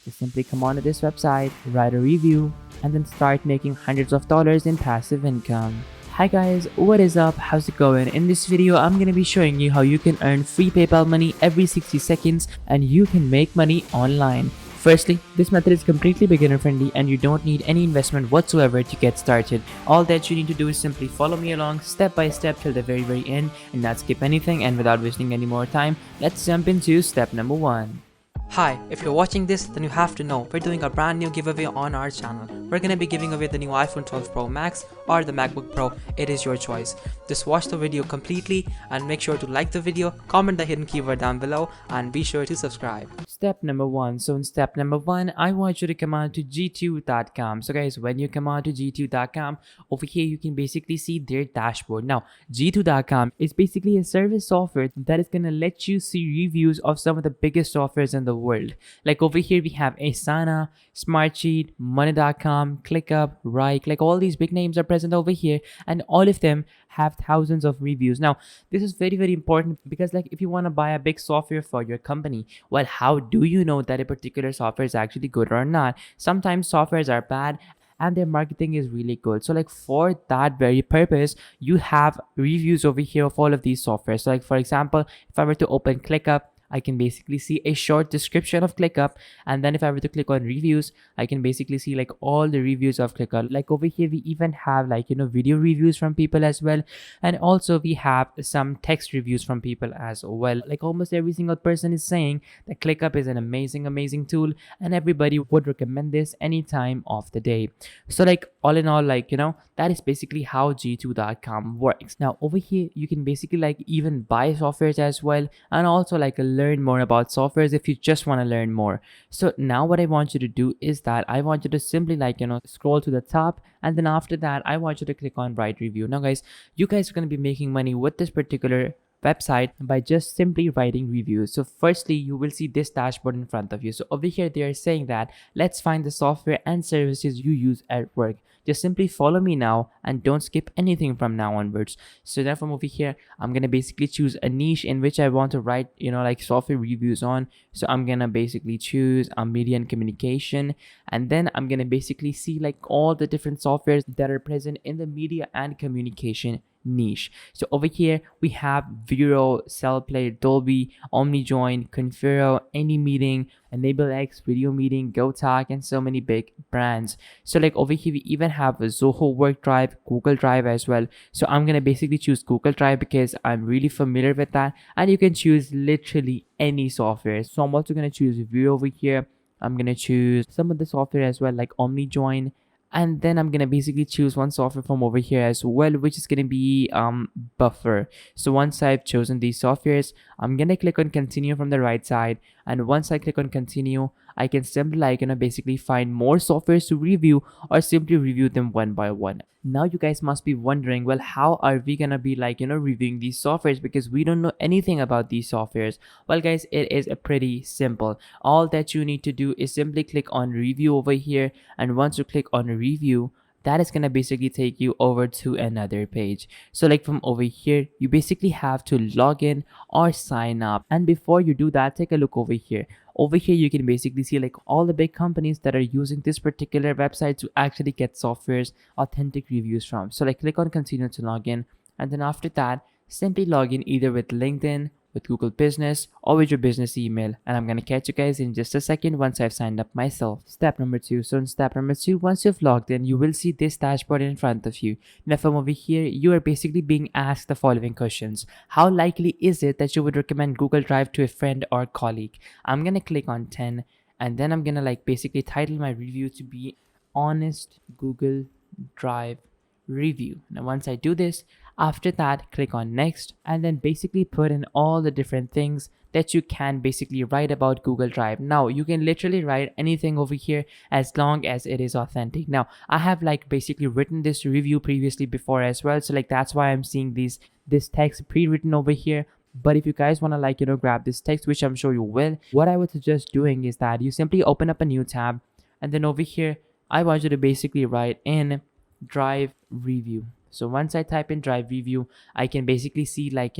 Just simply come onto this website, write a review, and then start making hundreds of dollars in passive income. Hi guys, what is up? How's it going? In this video, I'm gonna be showing you how you can earn free PayPal money every 60 seconds and you can make money online. Firstly, this method is completely beginner friendly and you don't need any investment whatsoever to get started. All that you need to do is simply follow me along step by step till the very end and not skip anything, and without wasting any more time, let's jump into step number 1. Hi, if you're watching this, then you have to know we're doing a brand new giveaway on our channel. We're gonna be giving away the new iPhone 12 Pro Max or the MacBook Pro. It is your choice. Just watch the video completely and make sure to like the video, comment the hidden keyword down below, and be sure to subscribe. Step number 1. So in step number 1, I want you to come on to g2.com. So guys, when you come on to g2.com, over here you can basically see their dashboard. Now, g2.com is basically a service software that is gonna let you see reviews of some of the biggest softwares in the world. Like over here we have Asana, Smartsheet, Money.com, ClickUp, Rike. Like all these big names are present over here, and all of them have thousands of reviews. Now this is very important because like if you want to buy a big software for your company, well, how do you know that a particular software is actually good or not? Sometimes softwares are bad and their marketing is really good. So like for that very purpose, you have reviews over here of all of these softwares. So like for example, if I were to open ClickUp, I can basically see a short description of ClickUp, and then if I were to click on reviews, I can basically see like all the reviews of ClickUp. Like over here we even have like video reviews from people as well, and also we have some text reviews from people as well. Like almost every single person is saying that ClickUp is an amazing tool and everybody would recommend this any time of the day. So like all in all, like that is basically how g2.com works. Now over here you can basically like even buy softwares as well, and also like learn more about softwares if you just want to learn more. So now what I want you to do is that I want you to simply like scroll to the top, and then after that I want you to click on write review. Now guys, you guys are going to be making money with this particular website by just simply writing reviews. So firstly, you will see this dashboard in front of you. So over here they are saying that let's find the software and services you use at work. Just simply follow me now and don't skip anything from now onwards. So then from over here, I'm gonna basically choose a niche in which I want to write like software reviews on. So I'm gonna basically choose media and communication, and then I'm gonna basically see like all the different softwares that are present in the media and communication niche. So over here we have Vero, Cellplay, Dolby, OmniJoin, Confero, AnyMeeting, EnableX, Video Meeting, GoTalk, and so many big brands. So like over here we even have a Zoho Work Drive, Google Drive as well. So I'm gonna basically choose Google Drive because I'm really familiar with that, and you can choose literally any software. So I'm also gonna choose Vero over here. I'm gonna choose some of the software as well, like OmniJoin, and then I'm gonna basically choose one software from over here as well, which is gonna be Buffer. So once I've chosen these softwares, I'm gonna click on continue from the right side, and once I click on continue, I can simply like basically find more softwares to review or simply review them one by one. Now you guys must be wondering, well, how are we gonna be like reviewing these softwares because we don't know anything about these softwares? Well guys, it is pretty simple. All that you need to do is simply click on review over here, and once you click on review, that is gonna basically take you over to another page. So like from over here, you basically have to log in or sign up, and before you do that, take a look over here. Over here you can basically see like all the big companies that are using this particular website to actually get software's authentic reviews from. So like click on continue to log in, and then after that simply log in either with LinkedIn, with Google Business, or with your business email, and I'm gonna catch you guys in just a second once I've signed up myself. Step number 2. So in step number 2, once you've logged in, you will see this dashboard in front of you. Now from over here, you are basically being asked the following questions. How likely is it that you would recommend Google Drive to a friend or colleague? I'm gonna click on 10, and then I'm gonna like basically title my review to be honest Google Drive review. Now once I do this, after that click on next, and then basically put in all the different things that you can basically write about Google Drive. Now you can literally write anything over here as long as it is authentic. Now I have like basically written this review previously before as well, so like that's why I'm seeing this text pre-written over here. But if you guys want to like grab this text, which I'm sure you will, what I would suggest doing is that you simply open up a new tab, and then over here I want you to basically write in Drive review. So once I type in Drive review, I can basically see like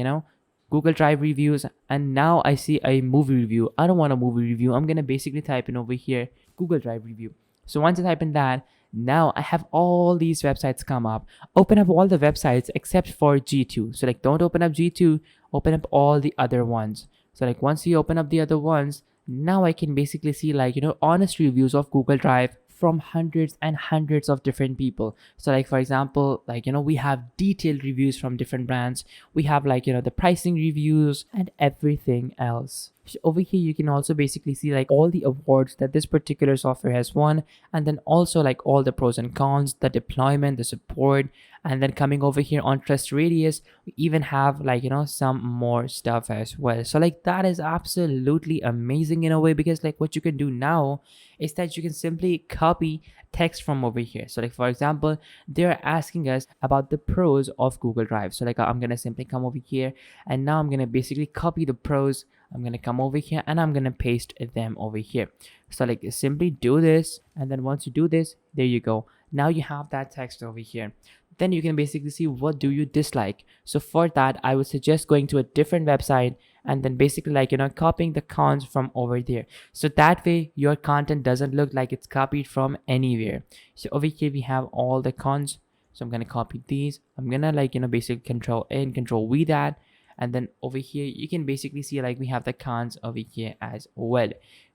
Google Drive reviews, and now I see a movie review. I don't want a movie review. I'm gonna basically type in over here Google Drive review. So once I type in that, now I have all these websites come up. Open up all the websites except for G2. So like don't open up G2, open up all the other ones. So like once you open up the other ones, now I can basically see like honest reviews of Google Drive from hundreds and hundreds of different people. So like for example, like we have detailed reviews from different brands. We have like the pricing reviews and everything else. So over here you can also basically see like all the awards that this particular software has won, and then also like all the pros and cons, the deployment, the support. And then coming over here on Trust Radius, we even have like some more stuff as well. So like that is absolutely amazing in a way, because like what you can do now is that you can simply copy text from over here. So like for example, they're asking us about the pros of Google Drive. So like I'm gonna simply come over here, and now I'm gonna basically copy the pros. I'm gonna come over here and I'm gonna paste them over here. So like simply do this, and then once you do this, there you go. Now you have that text over here. Then you can basically see what do you dislike. So for that, I would suggest going to a different website and then basically like copying the cons from over there. So that way your content doesn't look like it's copied from anywhere. So over here we have all the cons. So I'm gonna copy these. I'm gonna like basically Control N, Control V that. And then over here you can basically see like we have the cons over here as well.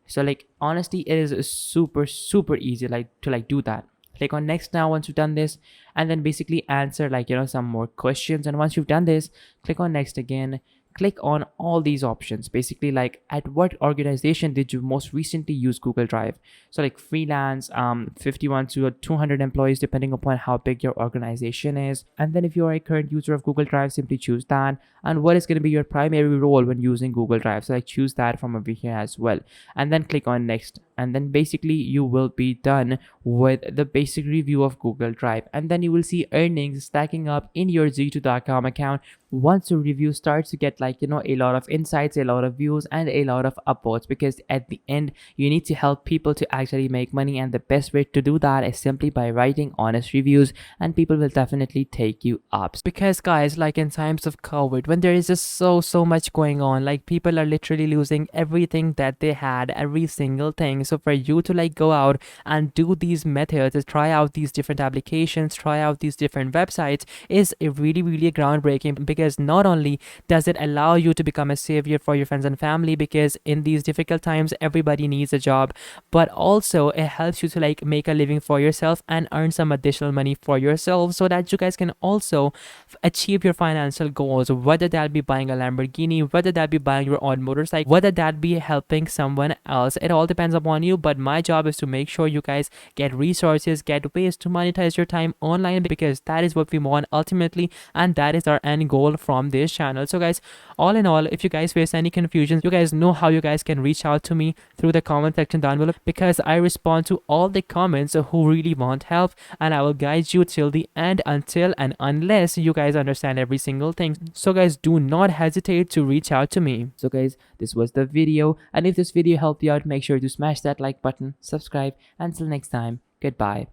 So like honestly, it is super easy like to like do that. Click on next now once you've done this, and then basically answer like some more questions. And once you've done this, click on next again. Click on all these options, basically like at what organization did you most recently use Google Drive. So like freelance, 51 to 200 employees depending upon how big your organization is. And then if you are a current user of Google Drive, simply choose that. And what is going to be your primary role when using Google Drive, so like choose that from over here as well, and then click on next. And then basically you will be done with the basic review of Google Drive. And then you will see earnings stacking up in your g2.com account once your review starts to get like a lot of insights, a lot of views, and a lot of upvotes. Because at the end you need to help people to actually make money, and the best way to do that is simply by writing honest reviews, and people will definitely take you up. Because guys, like in times of COVID, when there is just so much going on, like people are literally losing everything that they had, every single thing. So for you to like go out and do these methods, try out these different applications, try out these different websites, is a really groundbreaking. Because not only does it allow you to become a savior for your friends and family, because in these difficult times everybody needs a job, but also it helps you to like make a living for yourself and earn some additional money for yourself, so that you guys can also achieve your financial goals, whether that be buying a Lamborghini, whether that be buying your own motorcycle, whether that be helping someone else. It all depends upon you, but my job is to make sure you guys get resources, get ways to monetize your time online, because that is what we want ultimately, and that is our end goal from this channel. So guys, all in all, if you guys face any confusion, you guys know how you guys can reach out to me through the comment section down below, because I respond to all the comments who really want help, and I will guide you till the end, until and unless you guys understand every single thing. So guys, do not hesitate to reach out to me. So guys, this was the video, and if this video helped you out, make sure to smash that like button, subscribe, and until next time, goodbye.